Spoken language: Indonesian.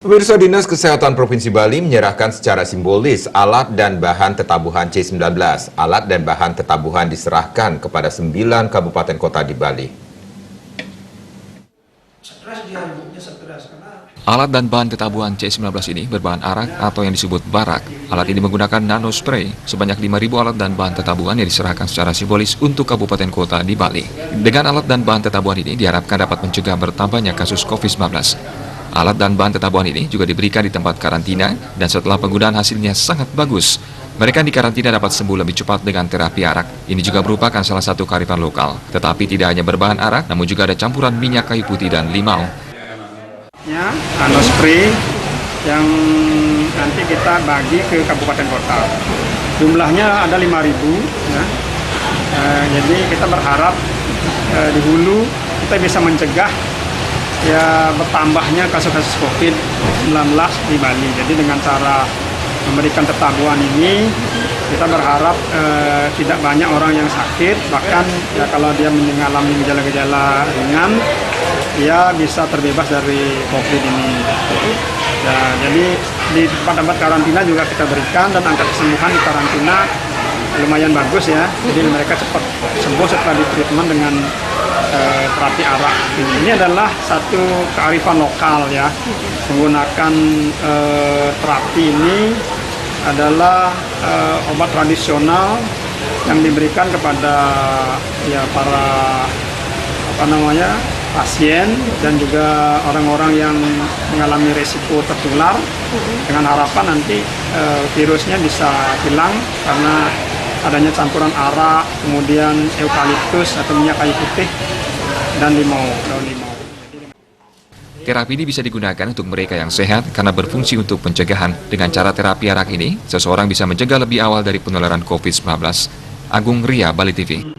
Pemirsa, Dinas Kesehatan Provinsi Bali menyerahkan secara simbolis alat dan bahan tetabuhan C19. Alat dan bahan tetabuhan diserahkan kepada 9 kabupaten kota di Bali. Alat dan bahan tetabuhan C19 ini berbahan arak atau yang disebut barak. Alat ini menggunakan nano spray. Sebanyak 5.000 alat dan bahan tetabuhan yang diserahkan secara simbolis untuk kabupaten kota di Bali. Dengan alat dan bahan tetabuhan ini diharapkan dapat mencegah bertambahnya kasus COVID-19. Alat dan bahan tetabuhan ini juga diberikan di tempat karantina dan setelah penggunaan hasilnya sangat bagus. Mereka di karantina dapat sembuh lebih cepat dengan terapi arak. Ini juga merupakan salah satu kearifan lokal. Tetapi tidak hanya berbahan arak, namun juga ada campuran minyak kayu putih dan limau. Nano spray yang nanti kita bagi ke kabupaten kota. Jumlahnya ada 5.000 ya. Jadi kita berharap di hulu kita bisa mencegah ya bertambahnya kasus-kasus COVID-19 di Bali. Jadi dengan cara memberikan tetabuhan ini kita berharap tidak banyak orang yang sakit, bahkan ya kalau dia mengalami gejala-gejala ringan dia bisa terbebas dari COVID ini. Ya, jadi di tempat-tempat karantina juga kita berikan dan angka kesembuhan di karantina lumayan bagus ya. Jadi mereka cepat sembuh setelah ditreatment dengan terapi arak. Ini adalah satu kearifan lokal ya. Menggunakan terapi ini adalah obat tradisional yang diberikan kepada ya para pasien dan juga orang-orang yang mengalami resiko tertular, dengan harapan nanti virusnya bisa hilang karena adanya campuran arak, kemudian eukaliptus atau minyak kayu putih dan daun limau. Terapi ini bisa digunakan untuk mereka yang sehat karena berfungsi untuk pencegahan. Dengan cara terapi arak ini, seseorang bisa mencegah lebih awal dari penularan COVID-19. Agung Ria, Bali TV.